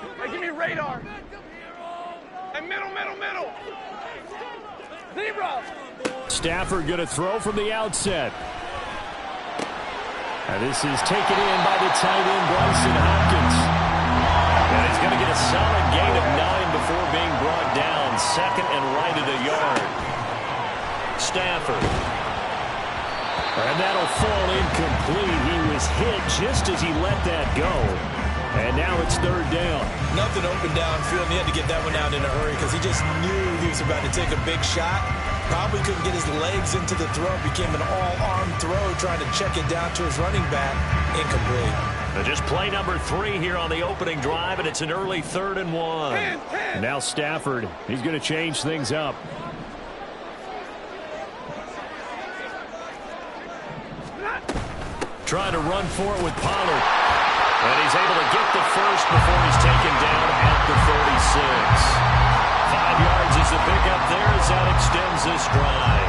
Hey, give me radar. And middle. Zebra. Stafford going to throw from the outset. And this is taken in by the tight end, Bryson Hopkins. And he's going to get a solid gain of 9 before being brought down. Second and right at a yard. Stafford. And that'll fall incomplete. He was hit just as he let that go. And now it's third down. Nothing open downfield, and he had to get that one out in a hurry because he just knew he was about to take a big shot. Probably couldn't get his legs into the throw. Became an all-arm throw, trying to check it down to his running back. Incomplete. Just play number 3 here on the opening drive, and it's an early 3rd and 1. And now Stafford, he's going to change things up. Trying to run for it with Pollard. And he's able to get the first before he's taken down at the 36. 5 yards is the pickup there as that extends this drive.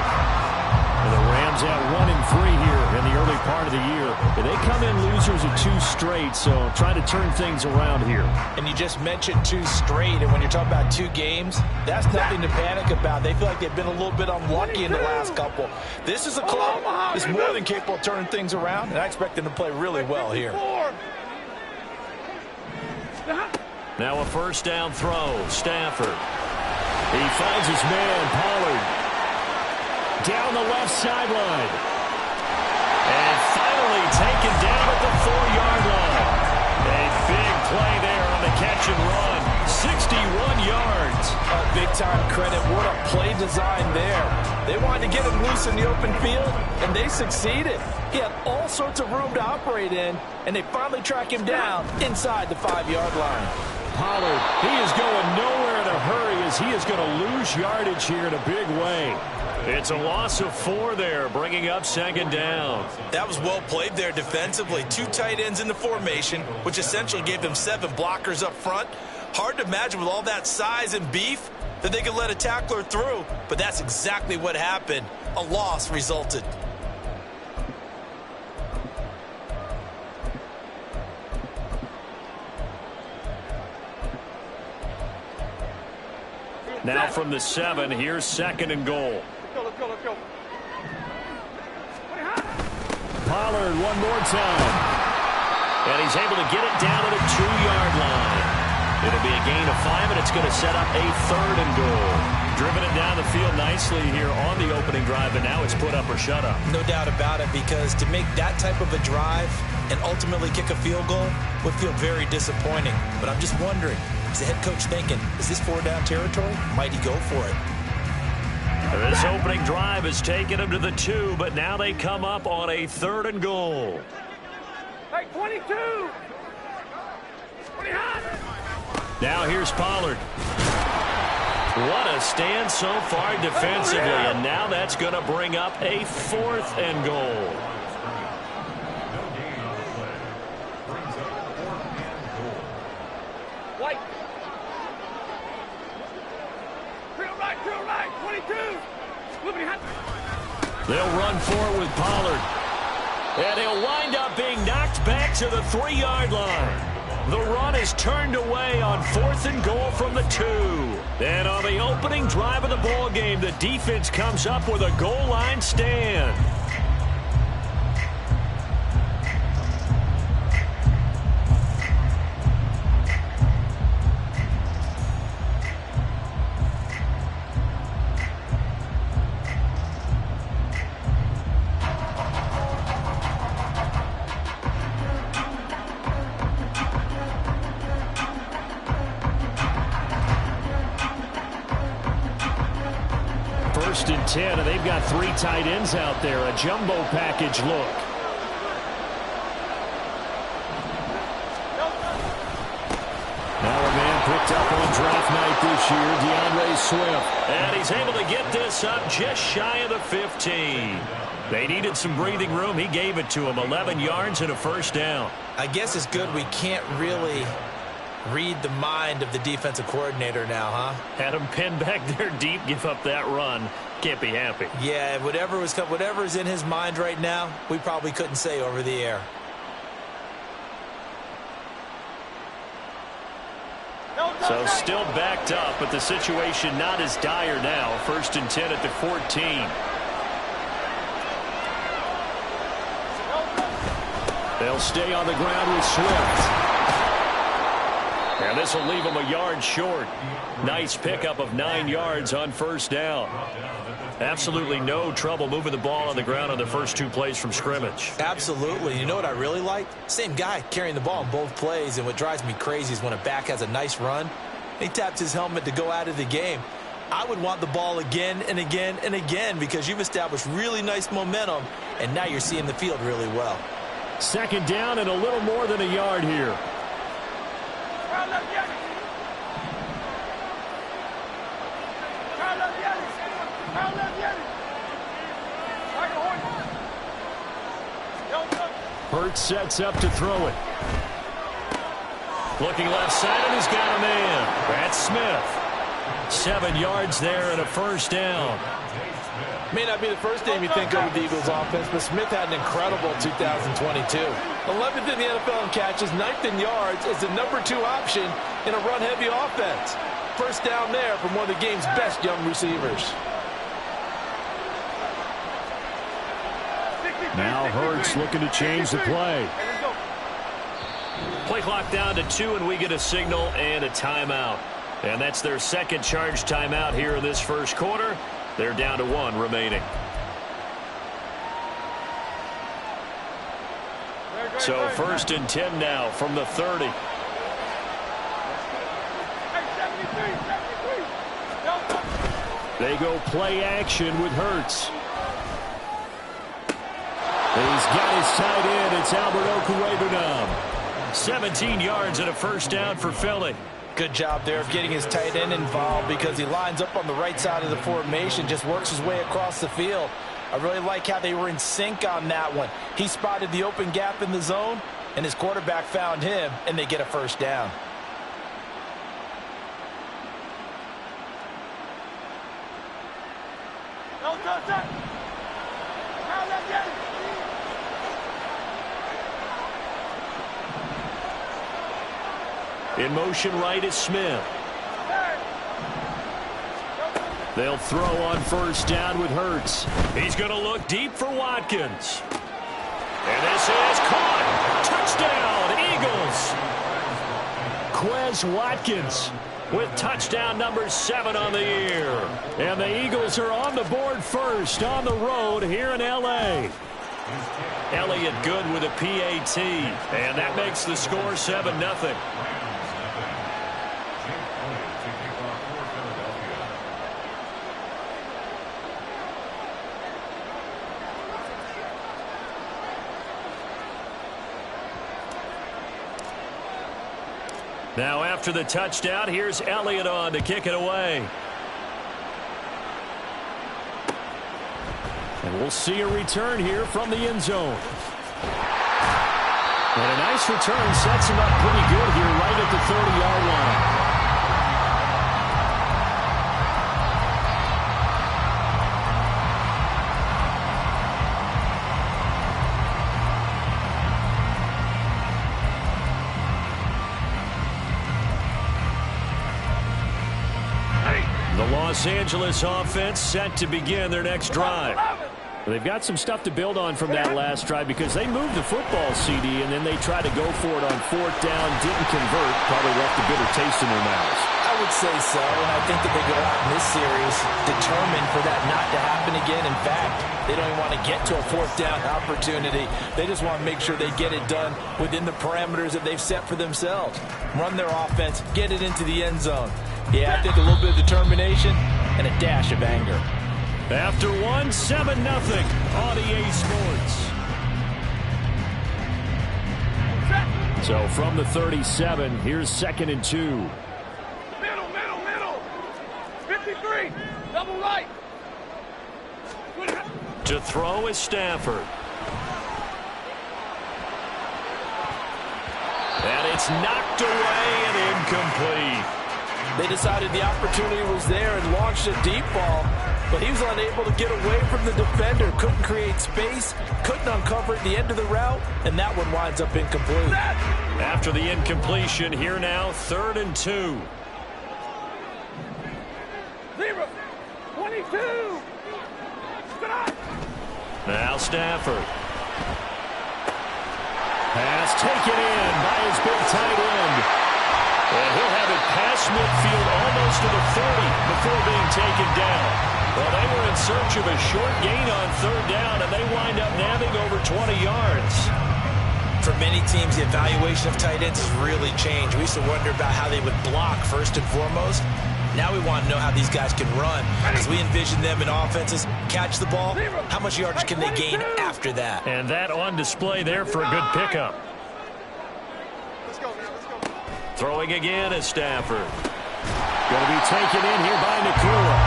And the Rams at 1-3 here in the early part of the year. And they come in losers of 2 straight, so try to turn things around here. And you just mentioned 2 straight, and when you're talking about 2 games, that's nothing to panic about. They feel like they've been a little bit unlucky in the last couple. This is a club that's more than capable of turning things around, and I expect them to play really well here. Now a first down throw. Stafford. He finds his man, Pollard. Down the left sideline. And finally taken down at the 4-yard line. A big play there on the catch and run. 61 yards. Big-time credit. What a play design there. They wanted to get him loose in the open field, and they succeeded. He had all sorts of room to operate in, and they finally track him down inside the 5-yard line. Pollard, he is going nowhere in a hurry as he is going to lose yardage here in a big way. It's a loss of 4 there, bringing up second down. That was well played there defensively. 2 tight ends in the formation, which essentially gave them 7 blockers up front. Hard to imagine with all that size and beef that they could let a tackler through, but that's exactly what happened. A loss resulted. Now from the 7, here's second and goal. Let's go. Pollard one more time. And he's able to get it down to the 2-yard line. It'll be a gain of 5, and it's going to set up a 3rd and goal. Driven it down the field nicely here on the opening drive, and now it's put up or shut up. No doubt about it, because to make that type of a drive and ultimately kick a field goal would feel very disappointing. But I'm just wondering, is the head coach thinking, is this 4-down territory? Might he go for it? This opening drive has taken them to the 2, but now they come up on a 3rd and goal. Hey, 22! 20 hot! Now here's Pollard. What a stand so far defensively, and now that's going to bring up a 4th and goal. White. Drill right, 22. They'll run for it with Pollard. And he'll wind up being knocked back to the 3-yard line. The run is turned away on 4th and goal from the 2. And on the opening drive of the ball game, the defense comes up with a goal line stand. First and 10, and they've got 3 tight ends out there. A jumbo package look. Now a man picked up on draft night this year, DeAndre Swift. And he's able to get this up just shy of the 15. They needed some breathing room. He gave it to him. 11 yards and a first down. I guess it's good we can't really read the mind of the defensive coordinator now, huh? Had him pinned back there deep, give up that run. Can't be happy. Yeah, whatever's in his mind right now, we probably couldn't say over the air. So still backed up, but the situation not as dire now. 1st and 10 at the 14. They'll stay on the ground with Swift. And this will leave them a yard short. Nice pickup of 9 yards on 1st down. Absolutely no trouble moving the ball on the ground on the first 2 plays from scrimmage. Absolutely. You know what I really like? Same guy carrying the ball in both plays, and what drives me crazy is when a back has a nice run, he taps his helmet to go out of the game. I would want the ball again and again and again because you've established really nice momentum, and now you're seeing the field really well. 2nd down and a little more than a yard here. Hurts sets up to throw it. Looking left side, and he's got a man. That's Smith. 7 yards there and a 1st down. May not be the first name you think of with the Eagles offense, but Smith had an incredible 2022. 11th in the NFL in catches, 9th in yards, is the #2 option in a run-heavy offense. 1st down there from one of the game's best young receivers. Now Hurts looking to change the play. Play clock down to 2, and we get a signal and a timeout. And that's their 2nd charge timeout here in this 1st quarter. They're down to 1 remaining. So 1st and 10 now from the 30. They go play action with Hurts. He's got his tight end. It's Albert Okwuegbunam. 17 yards and a 1st down for Philly. Good job there of getting his tight end involved because he lines up on the right side of the formation, just works his way across the field. I really like how they were in sync on that one. He spotted the open gap in the zone, and his quarterback found him, and they get a 1st down. In motion right is Smith. They'll throw on 1st down with Hurts. He's going to look deep for Watkins. And this is caught. Touchdown, Eagles. Quez Watkins with touchdown number 7 on the year. And the Eagles are on the board first on the road here in L.A. Elliott good with a PAT. And that makes the score 7-0. Now after the touchdown, here's Elliott on to kick it away. And we'll see a return here from the end zone. And a nice return sets him up pretty good here right at the 30-yard line. Los Angeles offense set to begin their next drive. They've got some stuff to build on from that last drive because they moved the football, CD, and then they tried to go for it on 4th down, didn't convert, probably left a bitter taste in their mouths. I would say so, and I think that they go out in this series determined for that not to happen again. In fact, they don't even want to get to a 4th down opportunity. They just want to make sure they get it done within the parameters that they've set for themselves. Run their offense, get it into the end zone. Yeah, I think a little bit of determination and a dash of anger. After 7-0 on EA Sports. So from the 37, here's 2nd and 2. Middle. 53. Double right. To throw is Stafford. And it's knocked away and incomplete. They decided the opportunity was there and launched a deep ball, but he was unable to get away from the defender, couldn't create space, couldn't uncover at the end of the route, and that one winds up incomplete. After the incompletion, here now, 3rd and 2. 0, 22. Now Stafford. Pass taken in by his big tight end. And he'll have it past midfield almost to the 30 before being taken down. Well, they were in search of a short gain on 3rd down, and they wind up nabbing over 20 yards. For many teams, the evaluation of tight ends has really changed. We used to wonder about how they would block first and foremost. Now we want to know how these guys can run. As we envision them in offenses, catch the ball, how much yardage can they gain after that? And that on display there for a good pickup. Throwing again is Stafford. Going to be taken in here by Nakua.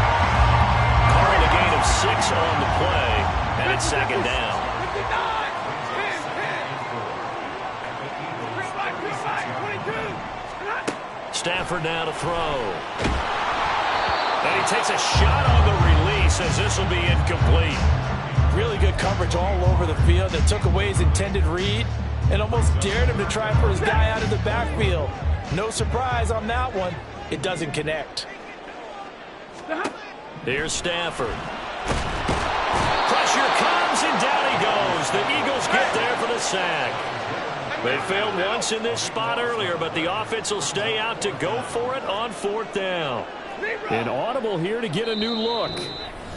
Calling a gain of 6 on the play, and it's 2nd down. Stafford now to throw. And he takes a shot on the release as this will be incomplete. Really good coverage all over the field that took away his intended read and almost dared him to try for his guy out of the backfield. No surprise on that one. It doesn't connect. Here's Stafford. Pressure comes, and down he goes. The Eagles get there for the sack. They failed once in this spot earlier, but the offense will stay out to go for it on 4th down. An audible here to get a new look.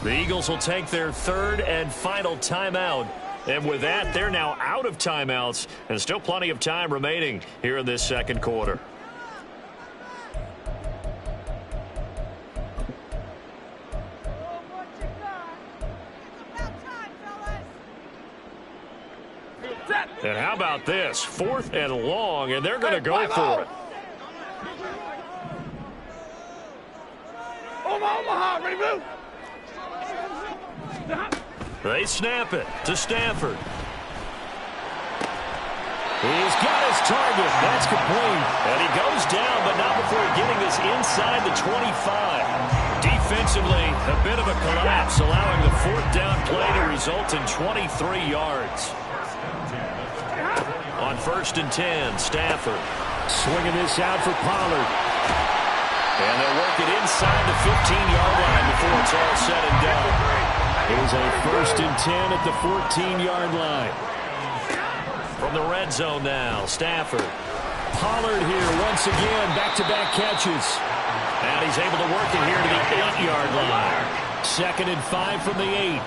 The Eagles will take their 3rd and final timeout. And with that, they're now out of timeouts, and still plenty of time remaining here in this 2nd quarter. And how about this? 4th and long, and they're going to go for it. Omaha, ready, move. They snap it to Stafford. He's got his target. That's complete. And he goes down, but not before getting this inside the 25. Defensively, a bit of a collapse, allowing the 4th down play to result in 23 yards. On 1st and 10, Stafford. Swinging this out for Pollard. And they'll work it inside the 15-yard line before it's all said and done. Here's a 1st and 10 at the 14-yard line. From the red zone now, Stafford. Pollard here once again, back-to-back catches. And he's able to work it here to the 8-yard line. 2nd and 5 from the 8.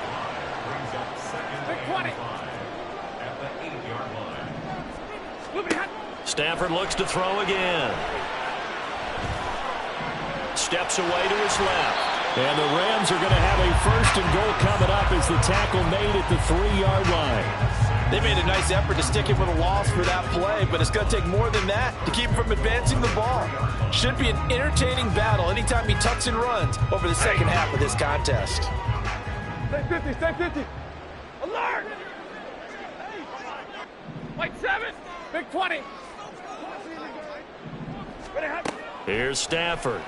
Stafford looks to throw again. Steps away to his left. And the Rams are going to have a 1st and goal coming up as the tackle made at the 3-yard line. They made a nice effort to stick him with a loss for that play, but it's going to take more than that to keep him from advancing the ball. Should be an entertaining battle anytime he tucks and runs over the 2nd half of this contest. Stay 50, stay 50. Alert! White 7, big 20. Here's Stafford.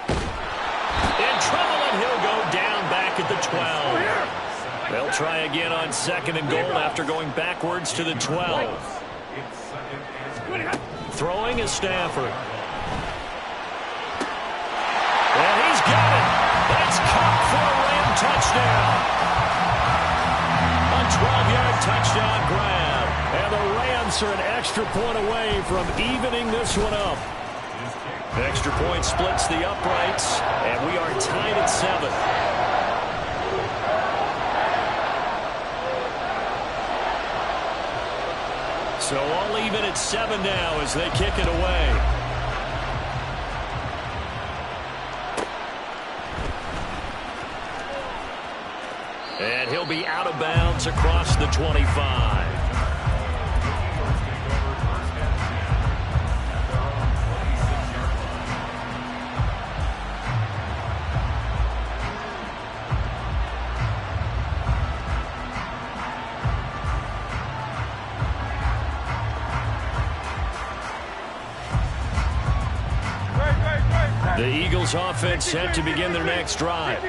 In trouble, and he'll go down back at the 12. They'll try again on 2nd and goal after going backwards to the 12. Throwing is Stafford. And he's got it. That's caught for a Ram touchdown. A 12-yard touchdown grab. And the Rams are an extra point away from evening this one up. Extra point splits the uprights, and we are tied at 7. So all even at 7 now as they kick it away. And he'll be out of bounds across the 25. The Eagles offense set to begin their next drive.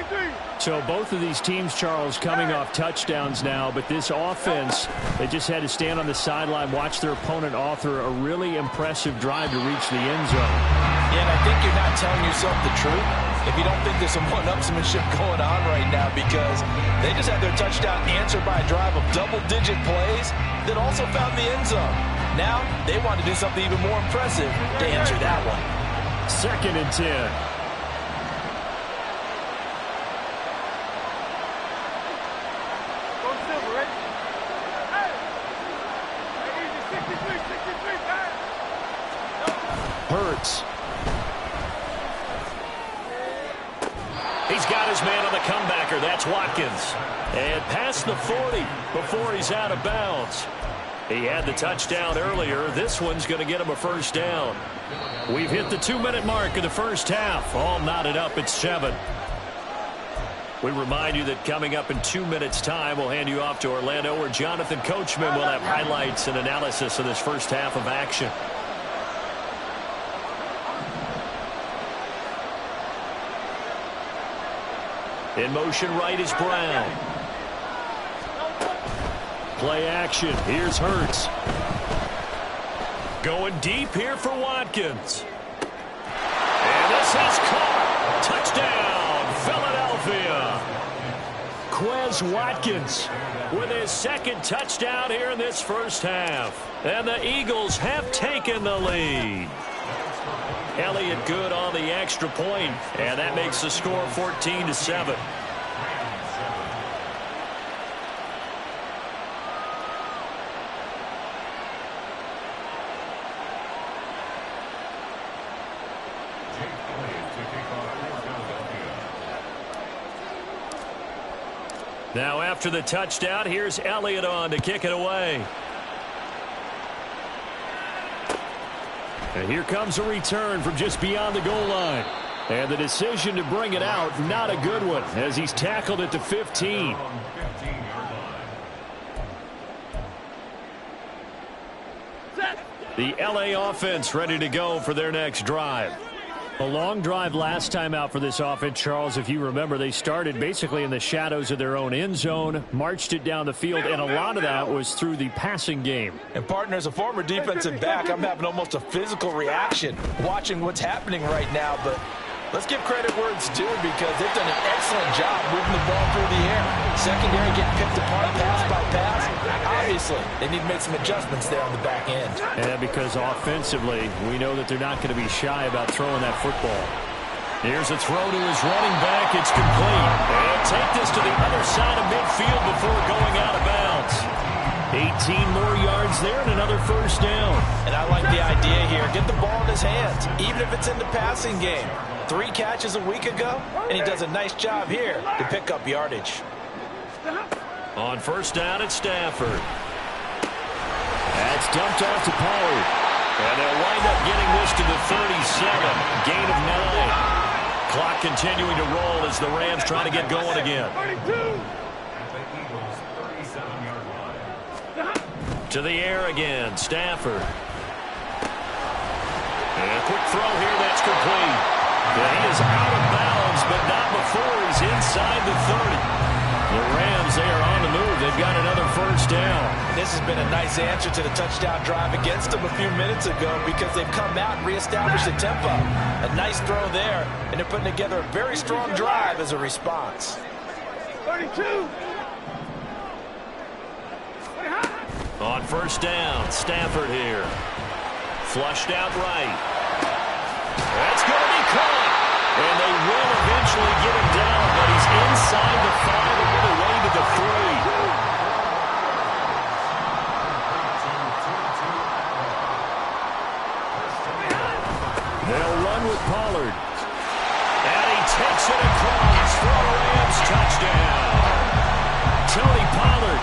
So both of these teams, Charles, coming off touchdowns now, but this offense, they just had to stand on the sideline, watch their opponent author a really impressive drive to reach the end zone. Yeah, and I think you're not telling yourself the truth if you don't think there's some one-upsmanship going on right now, because they just had their touchdown answered by a drive of double-digit plays that also found the end zone. Now they want to do something even more impressive to answer that one. 2nd and 10. Hurts. He's got his man on the comebacker. That's Watkins. And past the 40 before he's out of bounds. He had the touchdown earlier. This one's going to get him a first down. We've hit the 2-minute mark of the first half. All knotted up at 7. We remind you that coming up in 2 minutes' time, we'll hand you off to Orlando, where Jonathan Coachman will have highlights and analysis of this first half of action. In motion right is Brown. Play action. Here's Hurts. Going deep here for Watkins. And this is caught. Touchdown, Philadelphia. Quez Watkins with his 2nd touchdown here in this first half. And the Eagles have taken the lead. Elliott good on the extra point, and that makes the score 14-7. Now after the touchdown, here's Elliott on to kick it away. And here comes a return from just beyond the goal line. And the decision to bring it out, not a good one, as he's tackled at the 15. The LA offense ready to go for their next drive. A long drive last time out for this offense, Charles. If you remember, they started basically in the shadows of their own end zone, marched it down the field, and a lot of that was through the passing game. And, partner, as a former defensive back, I'm having almost a physical reaction watching what's happening right now. But let's give credit where it's due, because they've done an excellent job moving the ball through the air. Secondary getting picked apart pass by pass. Obviously, they need to make some adjustments there on the back end. Yeah, because offensively, we know that they're not going to be shy about throwing that football. Here's a throw to his running back. It's complete. And take this to the other side of midfield before going out of bounds. 18 more yards there and another first down. And I like the idea here. Get the ball in his hands, even if it's in the passing game. 3 catches a week ago, and he does a nice job here to pick up yardage. On first down, it's Stafford. That's dumped off to Pollard. And they'll wind up getting this to the 37. Gain of 9. Clock continuing to roll as the Rams try to get going again. To the air again, Stafford. And a quick throw here, that's complete. Yeah, he is out of bounds, but not before he's inside the 30. The Rams, they are on the move. They've got another first down. This has been a nice answer to the touchdown drive against them a few minutes ago, because they've come out and reestablished the tempo. A nice throw there, and they're putting together a very strong drive as a response. 32. On first down, Stafford here. Flushed out right. That's going to be caught. And they will eventually get him down, but he's inside the 5 and on the way to the 3. They'll run with Pollard. And he takes it across for a Rams touchdown. Tony Pollard,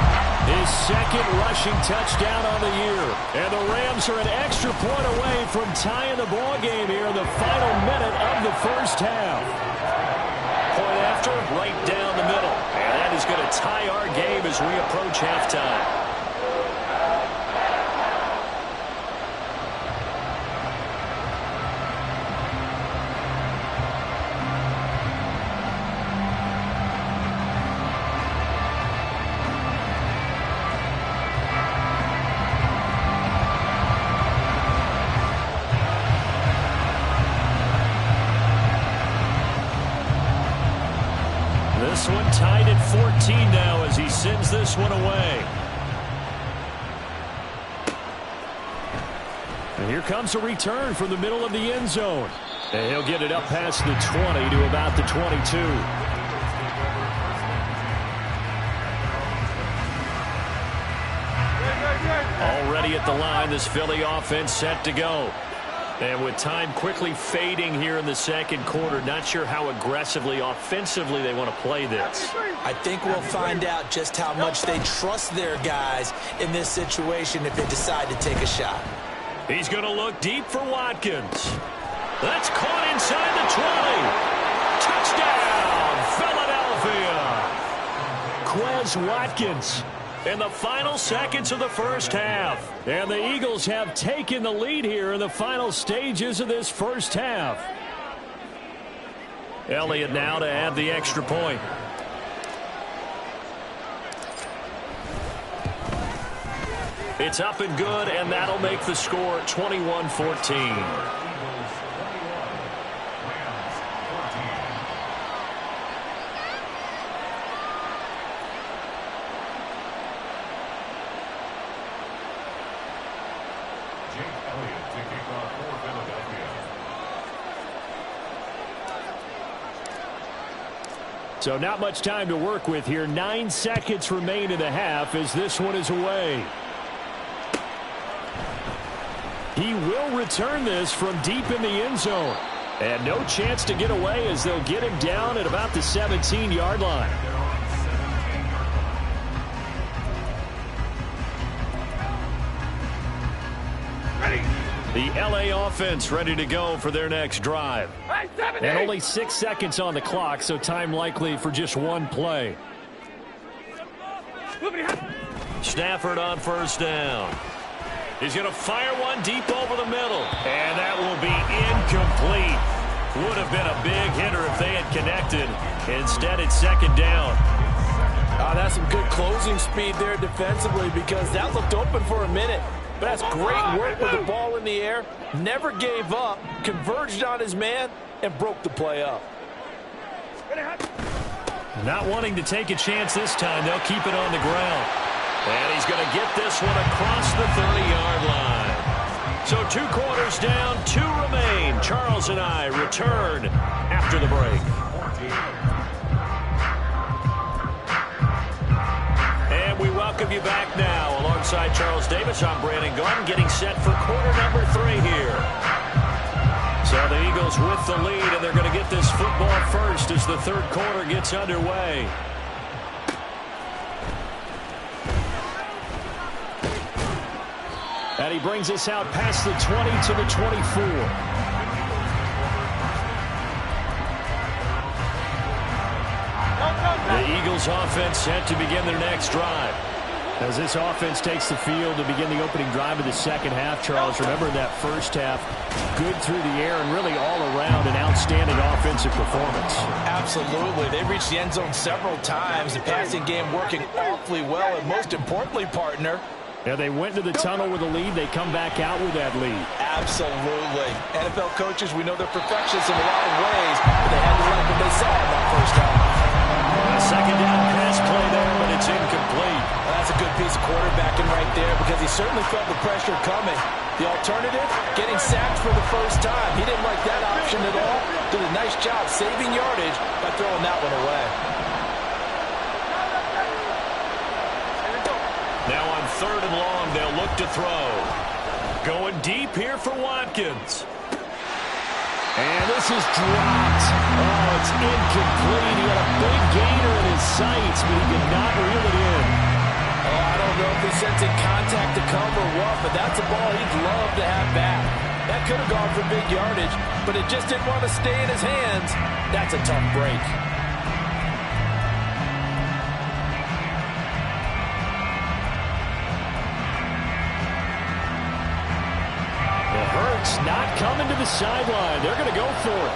his 2nd rushing touchdown on the year. And the Rams are an extra point away from tying the ball game here in the final minute of the first half. Point after, right down the middle. And that is going to tie our game as we approach halftime. tied at 14 now as he sends this one away. And here comes a return from the middle of the end zone. And he'll get it up past the 20 to about the 22. Already at the line, this Philly offense set to go. And with time quickly fading here in the second quarter, not sure how aggressively, offensively they want to play this. I think we'll find out just how much they trust their guys in this situation if they decide to take a shot. He's going to look deep for Watkins. That's caught inside the 20. Touchdown, Philadelphia. Quez Watkins in the final seconds of the first half. And the Eagles have taken the lead here in the final stages of this first half. Elliott now to add the extra point. It's up and good, and that'll make the score 21-14. So not much time to work with here. 9 seconds remain in the half as this one is away. He will return this from deep in the end zone. And no chance to get away as they'll get him down at about the 17-yard line. The LA offense ready to go for their next drive. And only 6 seconds on the clock, so time likely for just one play. Stafford on first down. He's going to fire one deep over the middle. And that will be incomplete. Would have been a big hitter if they had connected. Instead, it's second down. That's some good closing speed there defensively because that looked open for a minute. But that's great work with the ball in the air. Never gave up, converged on his man, and broke the play up. Not wanting to take a chance this time, they'll keep it on the ground. And he's going to get this one across the 30-yard line. So 2 quarters down, 2 remain. Charles and I return after the break. And we welcome you back now. Alongside Charles Davis, I'm Brandon Gaudin, getting set for quarter number 3 here. So the Eagles with the lead, and they're going to get this football first as the third quarter gets underway. And he brings us out past the 20 to the 24. The Eagles offense set to begin their next drive. As this offense takes the field to begin the opening drive of the second half, Charles, remember that first half, good through the air and really all around an outstanding offensive performance. Absolutely. They reached the end zone several times. The passing game working awfully well, and most importantly, partner, yeah, they went to the tunnel with a lead. They come back out with that lead. Absolutely. NFL coaches, we know they're perfectionists in a lot of ways, but they had to like what they saw in that first half. Second down pass play there, but it's incomplete. Well, that's a good piece of quarterbacking right there because he certainly felt the pressure coming. The alternative, getting sacked for the first time. He didn't like that option at all. Did a nice job saving yardage by throwing that one away. Now on third and long, they'll look to throw. Going deep here for Watkins. And this is dropped. Oh, it's incomplete. He had a big gainer in his sights, but he did not reel it in. Oh, I don't know if he sensing contact to come or what, but that's a ball he'd love to have back. That could have gone for big yardage, but it just didn't want to stay in his hands. That's a tough break. Hurts not coming to the sideline. They're going to go for it.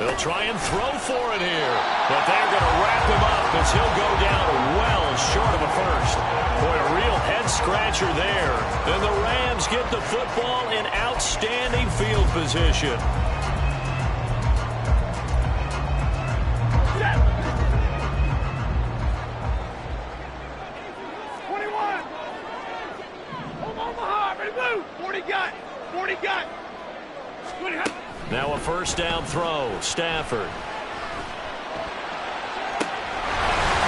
They'll try and throw for it here, but they're going to wrap him up as he'll go down well short of a first. Boy, a real head-scratcher there. And the Rams get the football in outstanding field position. Now a first down throw. Stafford.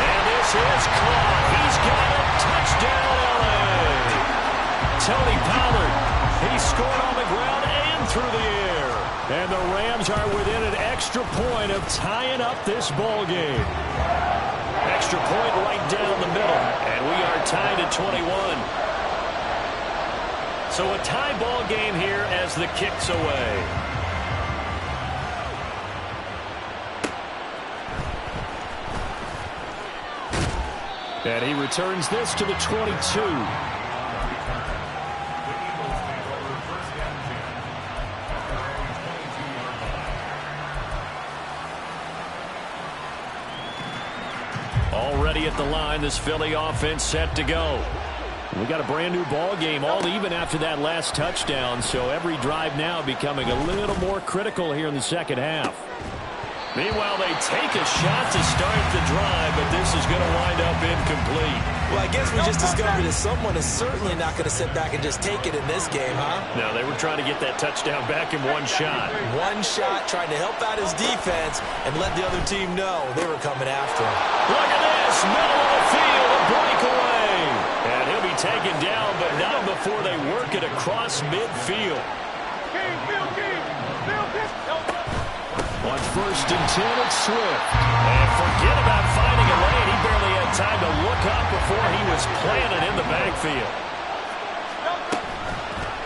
And this is caught. He's got a touchdown, L.A. Tony Pollard. He scored on the ground and through the air. And the Rams are within an extra point of tying up this ball game. Extra point right down the middle. And we are tied at 21. So a tie ball game here as the kick's away. And he returns this to the 22. Already at the line, this Philly offense set to go. We got a brand new ball game, all even after that last touchdown, so every drive now becoming a little more critical here in the second half. Meanwhile, they take a shot to start the drive, but this is going to wind up incomplete. Well, I guess we just discovered that someone is certainly not going to sit back and just take it in this game, huh? No, they were trying to get that touchdown back in one shot. One shot, trying to help out his defense and let the other team know they were coming after him. Look at this, middle of the field, a breakaway. And he'll be taken down, but not before they work it across midfield. On first and 10, it's Swift. And forget about finding a lane. He barely had time to look up before he was planted in the backfield.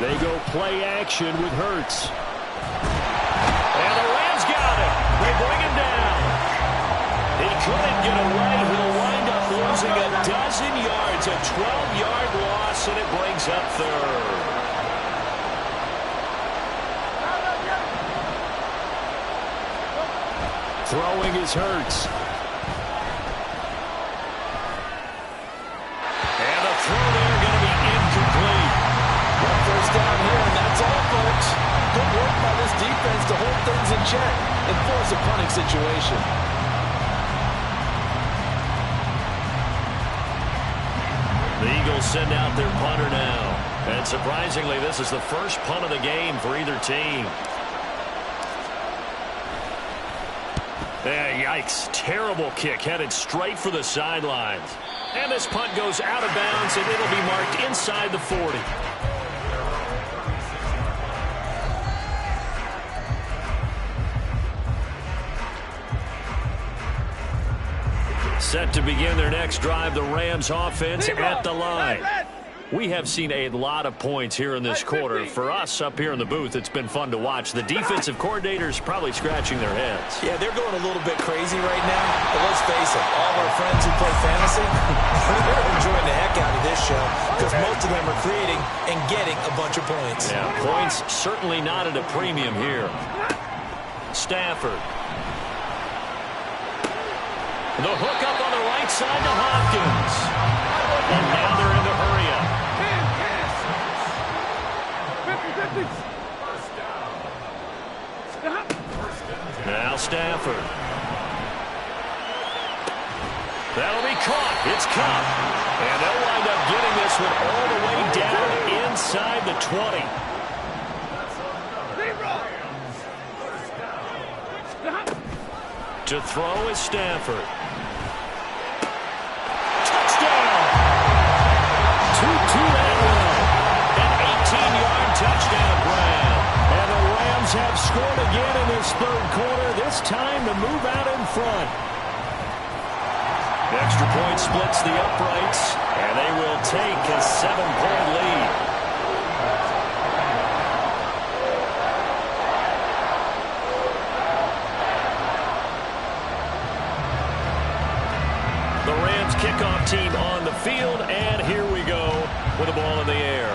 They go play action with Hurts. And the Rams got him. They bring him down. He couldn't get away. He'll wind up losing a dozen yards, a 12-yard loss, and it brings up third. Throwing is Hurts. And a throw there going to be incomplete. One first down here, and that's all, folks. Good work by this defense to hold things in check and force a punting situation. The Eagles send out their punter now. And surprisingly, this is the first punt of the game for either team. Yikes. Terrible kick headed straight for the sidelines. And this punt goes out of bounds, and it'll be marked inside the 40. Set to begin their next drive, the Rams offense at the line. We have seen a lot of points here in this quarter. For us up here in the booth, it's been fun to watch. The defensive coordinators probably scratching their heads. Yeah, they're going a little bit crazy right now. But let's face it, all of our friends who play fantasy, they're enjoying the heck out of this show because most of them are creating and getting a bunch of points. Yeah, points certainly not at a premium here. Stafford. The hook up on the right side to Hopkins. And now they're in the hurry up. Now Stafford. That'll be caught. It's Cup. And they'll wind up getting this one all the way down inside the 20. To throw is Stafford. Touchdown! 2-2 that one. An 18-yard touchdown grab. And the Rams have scored again in this third quarter, this time to move out in front. The extra point splits the uprights, and they will take a 7-point lead. The Rams kickoff team on the field, and here we go with the ball in the air.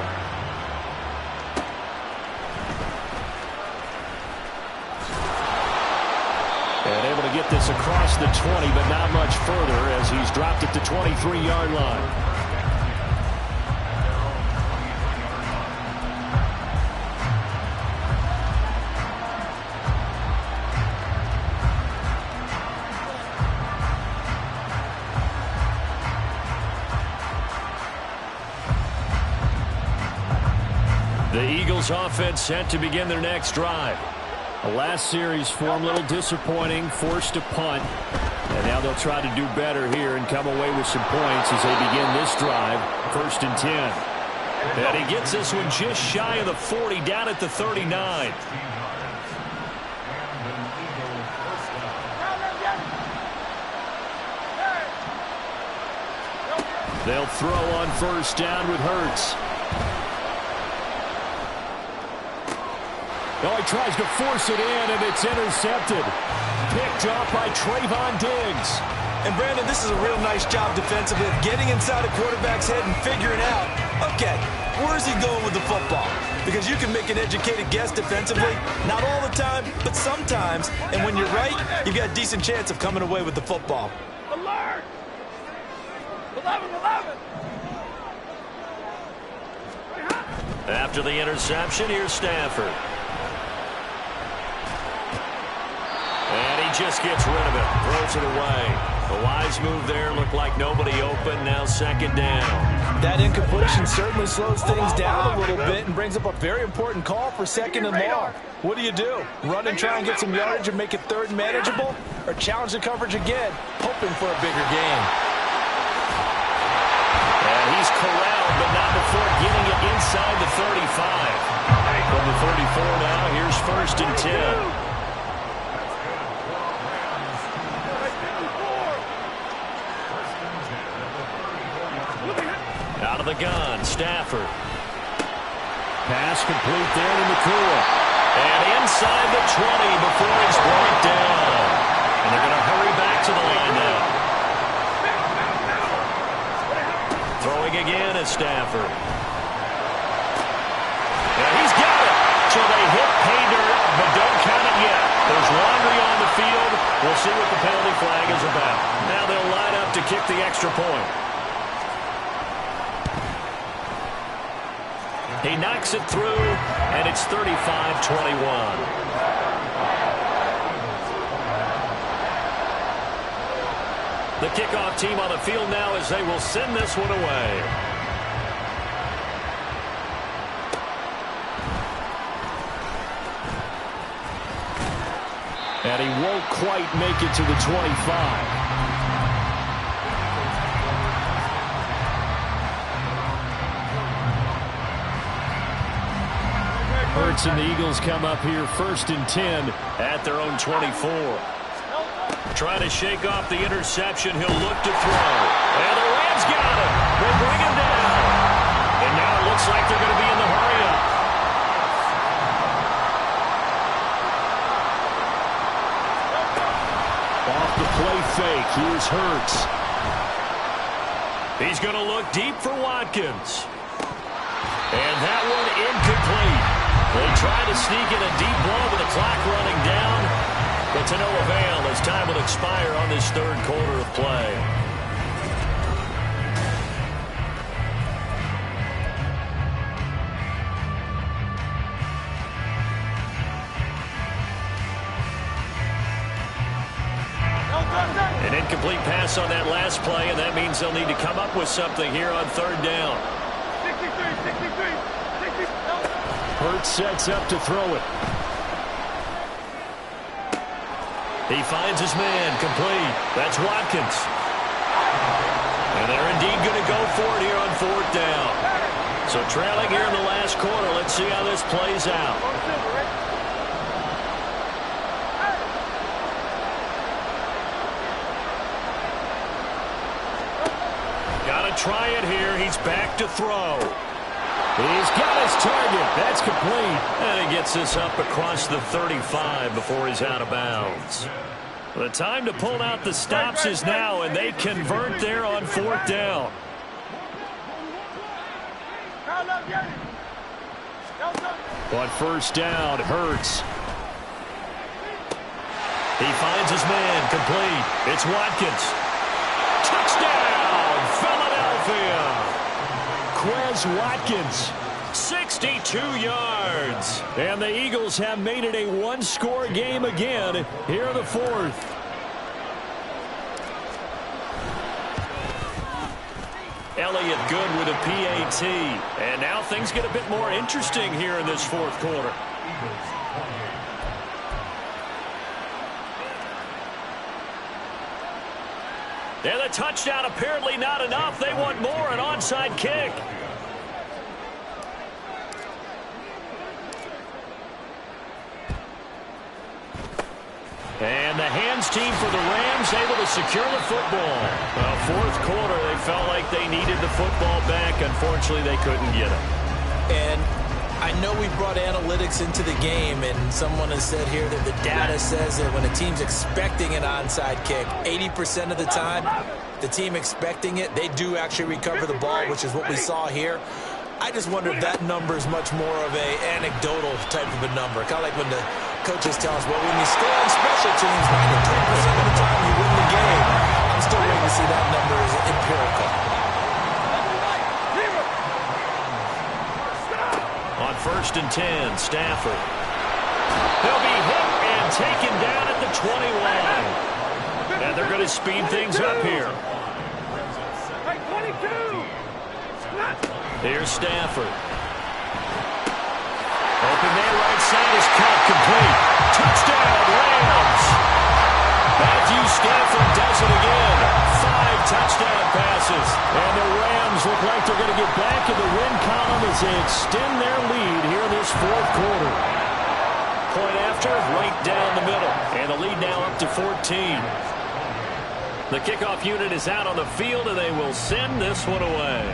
to get this across the 20, but not much further as he's dropped at the 23-yard line. The Eagles offense set to begin their next drive. The last series for them a little disappointing, forced a punt. And now they'll try to do better here and come away with some points as they begin this drive, 1st and 10. And he gets this one just shy of the 40, down at the 39. They'll throw on 1st down with Hurts. Oh, he tries to force it in, and it's intercepted. Picked up by Trayvon Diggs. And, Brandon, this is a real nice job defensively of getting inside a quarterback's head and figuring out, okay, where's he going with the football? Because you can make an educated guess defensively, not all the time, but sometimes. And when you're right, you've got a decent chance of coming away with the football. Alert! 11. After the interception, here's Stafford. And he just gets rid of it, throws it away. A wise move there, looked like nobody open, now 2nd down. That incompletion certainly slows things down a little bit and brings up a very important call for 2nd and long. What do? Run and try and get some yardage and make it 3rd and manageable? Or challenge the coverage again, hoping for a bigger gain? And he's corralled, but not before getting it inside the 35. From the 34 now, here's 1st and 10. Out of the gun, Stafford. Pass complete there to McCool. And inside the 20 before he's brought down. And they're going to hurry back to the line now. Throwing again is Stafford. And he's got it. So they hit pay dirt, but don't count it yet. There's laundry on the field. We'll see what the penalty flag is about. Now they'll line up to kick the extra point. He knocks it through, and it's 35-21. The kickoff team on the field now as they will send this one away. And he won't quite make it to the 25. Hurts and the Eagles come up here 1st and 10 at their own 24. Trying to shake off the interception. He'll look to throw. And the Rams got him. They bring him down. And now it looks like they're going to be in the hurry-up. Off the play fake. Here's Hurts. He's going to look deep for Watkins. And that one incomplete. They try to sneak in a deep blow with the clock running down, but to no avail as time will expire on this 3rd quarter of play. An incomplete pass on that last play, and that means they'll need to come up with something here on 3rd down. 63. Hurts sets up to throw it. He finds his man, complete. That's Watkins. And they're indeed going to go for it here on 4th down. So trailing here in the last quarter, let's see how this plays out. Got to try it here. He's back to throw. He's got his target. That's complete. And he gets this up across the 35 before he's out of bounds. The time to pull out the stops is now, and they convert there on 4th down. On 1st down, Hurts. He finds his man, complete. It's Watkins. Touchdown, Philadelphia. Quez Watkins, 62 yards. And the Eagles have made it a one-score game again here in the fourth. Elliott good with a PAT. And now things get a bit more interesting here in this fourth quarter. And the touchdown apparently not enough. They want more, an onside kick. And the hands team for the Rams able to secure the football. Well, fourth quarter, they felt like they needed the football back. Unfortunately, they couldn't get it. And I know we brought analytics into the game, and someone has said here that the data says that when a team's expecting an onside kick, 80% of the time, the team expecting it, they do actually recover the ball, which is what we saw here. I just wonder if that number is much more of a anecdotal type of a number. Kind of like when the coaches tell us, well, when you score on special teams, 9 to 10% of the time you win the game. I'm still waiting to see that number as empirical. On 1st and 10, Stafford. He'll be hit and taken down at the 21. And they're going to speed things up here. Hey, 22! Here's Stafford. Open there, right side is cut, complete. Touchdown, Rams! Matthew Stafford does it again. 5 touchdown passes. And the Rams look like they're going to get back in the win column as they extend their lead here in this fourth quarter. Point after, right down the middle. And the lead now up to 14. The kickoff unit is out on the field, and they will send this one away.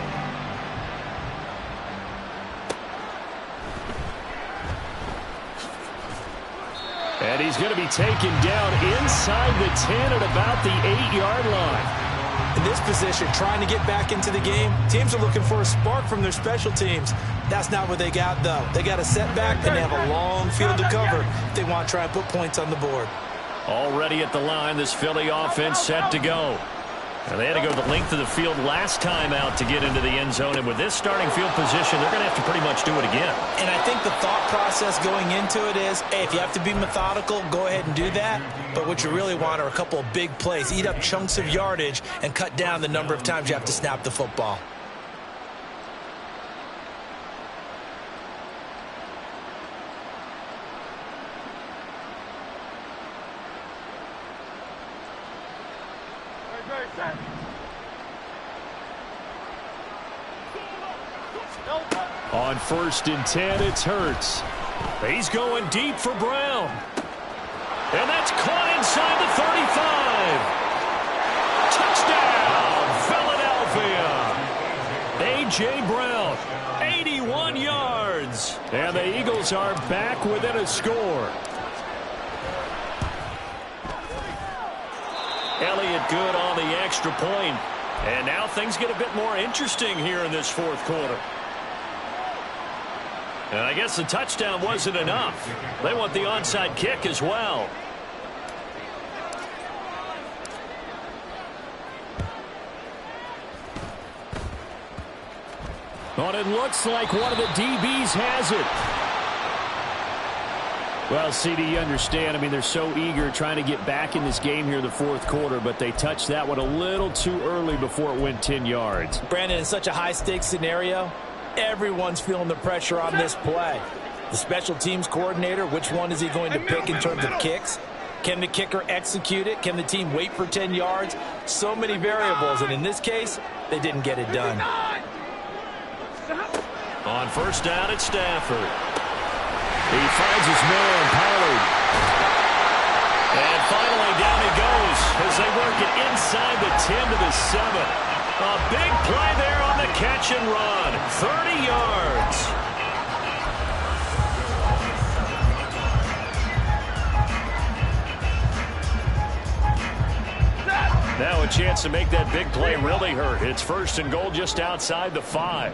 And he's going to be taken down inside the 10 at about the 8-yard line. In this position, trying to get back into the game, teams are looking for a spark from their special teams. That's not what they got, though. They got a setback, and they have a long field to cover if they want to try and put points on the board. Already at the line, this Philly offense set to go. And they had to go the length of the field last time out to get into the end zone. And with this starting field position, they're going to have to pretty much do it again. And I think the thought process going into it is, hey, if you have to be methodical, go ahead and do that. But what you really want are a couple of big plays. Eat up chunks of yardage and cut down the number of times you have to snap the football. On 1st and 10, it's Hurts. He's going deep for Brown. And that's caught inside the 35. Touchdown, Philadelphia. A.J. Brown, 81 yards. And the Eagles are back within a score. Elliott good on the extra point. And now things get a bit more interesting here in this fourth quarter. And I guess the touchdown wasn't enough. They want the onside kick as well. But it looks like one of the DBs has it. Well, CD, you understand. I mean, they're so eager trying to get back in this game here in the fourth quarter, but they touched that one a little too early before it went 10 yards. Brandon, in such a high-stakes scenario, everyone's feeling the pressure on this play. The special teams coordinator, which one is he going to pick in terms of kicks? Can the kicker execute it? Can the team wait for 10 yards? So many variables, and in this case, they didn't get it done. On 1st down, it's Stafford. He finds his man, Pollard. And finally, down he goes as they work it inside the 10 to the 7. A big play there on the catch and run. 30 yards. Now a chance to make that big play really hurt. It's 1st and goal just outside the 5.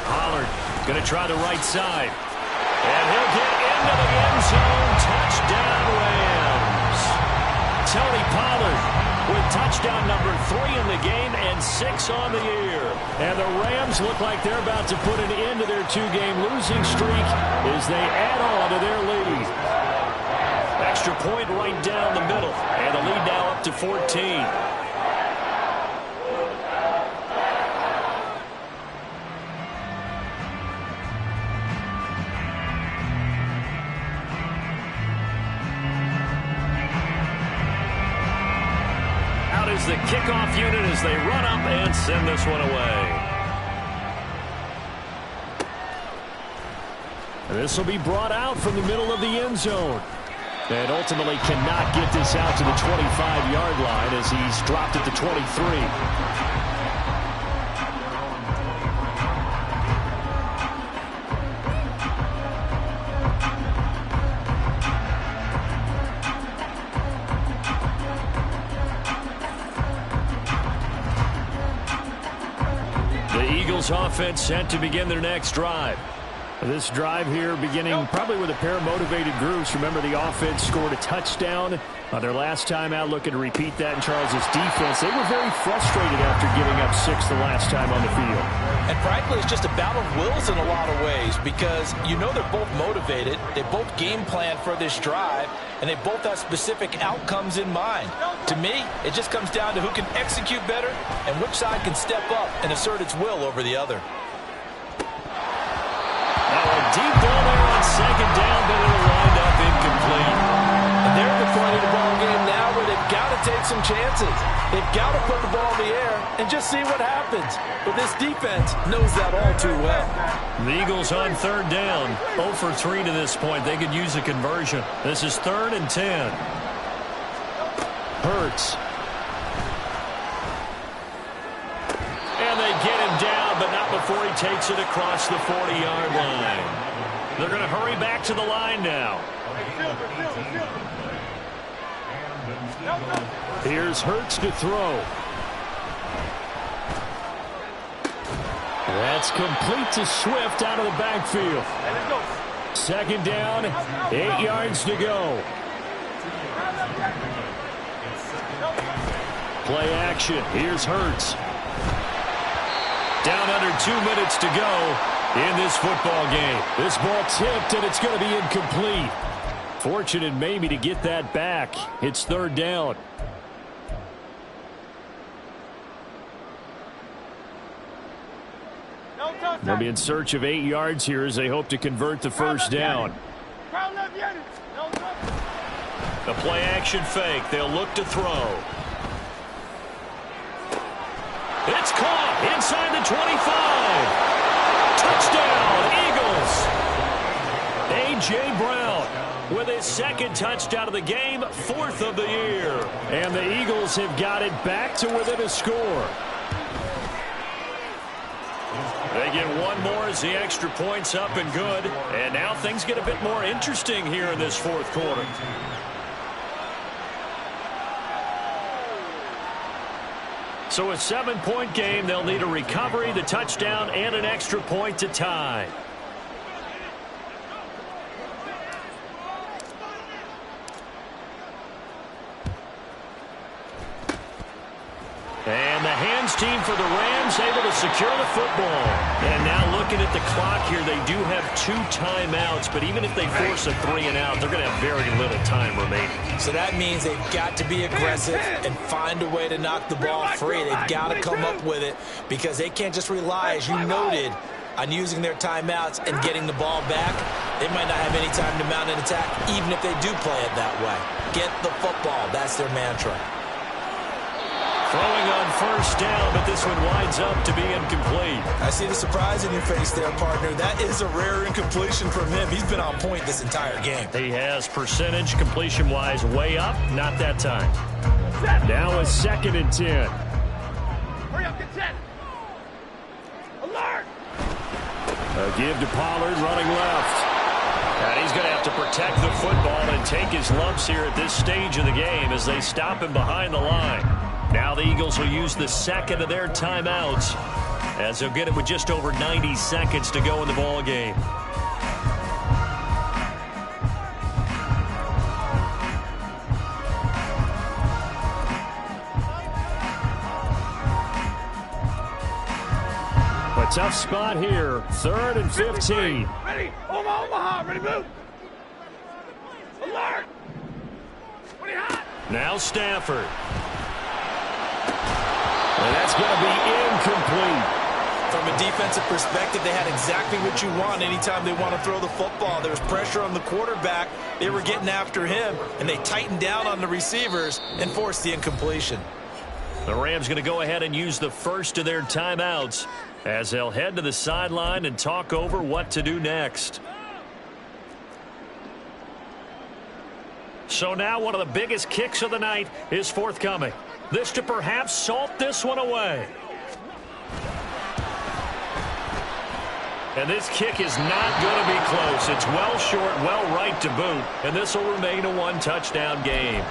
Pollard going to try the right side. And he'll get into the end zone. Touchdown, with touchdown number 3 in the game and 6 on the year. And the Rams look like they're about to put an end to their 2-game losing streak as they add on to their lead. Extra point right down the middle, and the lead now up to 14. Is the kickoff unit as they run up and send this one away. This will be brought out from the middle of the end zone. And ultimately cannot get this out to the 25-yard line as he's dropped at the 23. Offense set to begin their next drive. This drive here beginning probably with a pair of motivated groups. Remember, the offense scored a touchdown on their last time out, looking to repeat that in Charles's defense. They were very frustrated after giving up 6 the last time on the field. And frankly, it's just a battle of wills in a lot of ways because you know they're both motivated. They both game plan for this drive, and they both have specific outcomes in mind. To me, it just comes down to who can execute better and which side can step up and assert its will over the other. Now a deep ball there on second down, but it'll wind up incomplete. And they're at the point of the ball game now where they've got to take some chances. They've got to put the ball in the air and just see what happens. But this defense knows that all too well. The Eagles on third down, 0 for 3 to this point. They could use a conversion. This is 3rd and 10. Hurts. And they get him down, but not before he takes it across the 40-yard line. They're going to hurry back to the line now. Here's Hurts to throw. That's complete to Swift out of the backfield. 2nd down, 8 yards to go. Play action. Here's Hurts. Down under 2 minutes to go in this football game. This ball tipped, and it's going to be incomplete. Fortunate maybe to get that back. It's 3rd down. They'll be in search of 8 yards here as they hope to convert the 1st down. The play action fake. They'll look to throw. It's caught inside the 25. Touchdown, Eagles. A.J. Brown with his 2nd touchdown of the game, 4th of the year. And the Eagles have got it back to within a score. They get one more as the extra point's up and good. And now things get a bit more interesting here in this 4th quarter. So a 7-point game, they'll need a recovery, the touchdown, and an extra point to tie. And the hands team for the Rams able to secure the football. And now looking at the clock here, they do have 2 timeouts, but even if they force a 3-and-out, they're going to have very little time remaining. So that means they've got to be aggressive and find a way to knock the ball free. They've got to come up with it because they can't just rely, as you noted, on using their timeouts and getting the ball back. They might not have any time to mount an attack, even if they do play it that way. Get the football. That's their mantra. Throwing on 1st down, but this one winds up to be incomplete. I see the surprise in your face there, partner. That is a rare incompletion from him. He's been on point this entire game. He has percentage completion-wise way up, not that time. Now a 2nd and 10. Hurry up, get set. Alert! A give to Pollard running left. And he's going to have to protect the football and take his lumps here at this stage of the game as they stop him behind the line. Now the Eagles will use the 2nd of their timeouts as they'll get it with just over 90 seconds to go in the ball game. A tough spot here. 3rd and 15. Ready? Omaha, ready, move. Alert. Ready, hot. Now Stafford. And that's going to be incomplete. From a defensive perspective, they had exactly what you want anytime they want to throw the football. There was pressure on the quarterback. They were getting after him, and they tightened down on the receivers and forced the incompletion. The Rams going to go ahead and use the first of their timeouts as they'll head to the sideline and talk over what to do next. So now one of the biggest kicks of the night is forthcoming. This to perhaps salt this one away. And this kick is not going to be close. It's well short, well right to boot. And this will remain a one-touchdown game.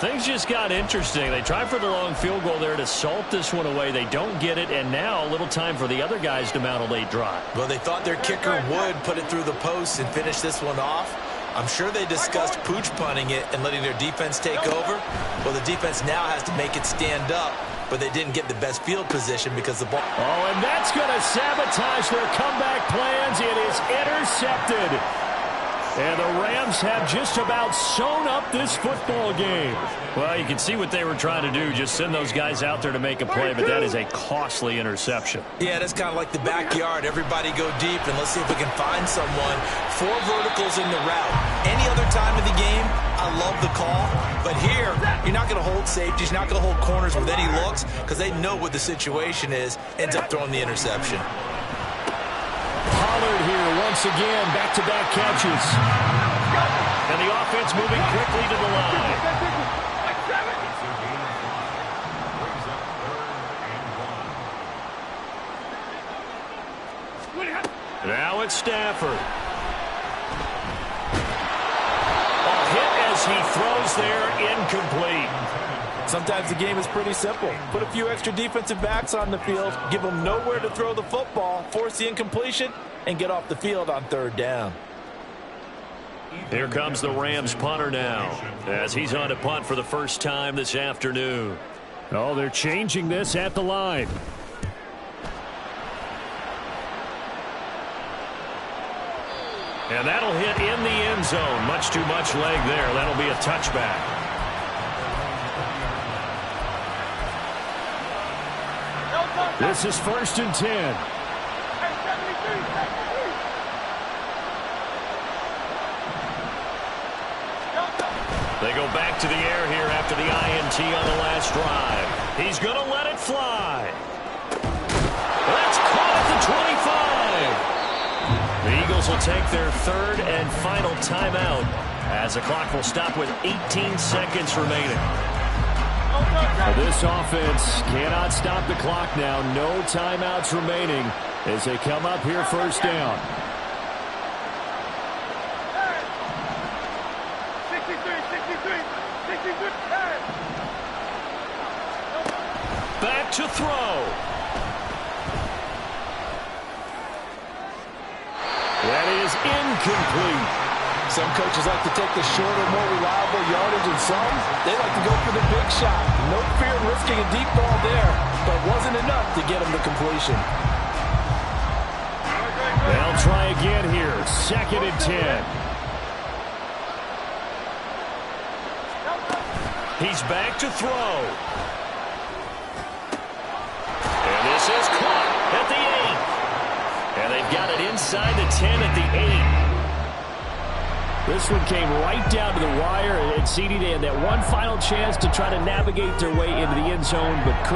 Things just got interesting. They tried for the long field goal there to salt this one away. They don't get it, and now a little time for the other guys to mount a late drive. Well, they thought their kicker would put it through the post and finish this one off. I'm sure they discussed pooch punting it and letting their defense take over. Well, the defense now has to make it stand up, but they didn't get the best field position because the ball... Oh, and that's going to sabotage their comeback plans. It is intercepted. And the Rams have just about sewn up this football game. Well, you can see what they were trying to do, just send those guys out there to make a play, but that is a costly interception. Yeah, that's kind of like the backyard. Everybody go deep, and let's see if we can find someone. 4 verticals in the route. Any other time of the game, I love the call. But here, you're not going to hold safeties. You're not going to hold corners with any looks because they know what the situation is. Ends up throwing the interception. Pollard here once again, back-to-back catches. And the offense moving quickly to the line. Now it's Stafford. A hit as he throws there, incomplete. Sometimes the game is pretty simple. Put a few extra defensive backs on the field, give them nowhere to throw the football, force the incompletion, and get off the field on 3rd down. Here comes the Rams punter now as he's on to punt for the first time this afternoon. Oh, they're changing this at the line. And that'll hit in the end zone. Much too much leg there. That'll be a touchback. This is 1st and 10. They go back to the air here after the INT on the last drive. He's going to let it fly. That's caught at the 25. The Eagles will take their 3rd and final timeout as the clock will stop with 18 seconds remaining. This offense cannot stop the clock now. No timeouts remaining as they come up here 1st down. 63. Back to throw. That is incomplete. Some coaches like to take the shorter, more reliable yardage, and some, they like to go for the big shot. No fear of risking a deep ball there, but wasn't enough to get him the completion. They'll try again here. 2nd and 10. He's back to throw. And this is caught at the 8. And they've got it inside the 10 at the 8. This one came right down to the wire, and CD, they had that one final chance to try to navigate their way into the end zone, but couldn't.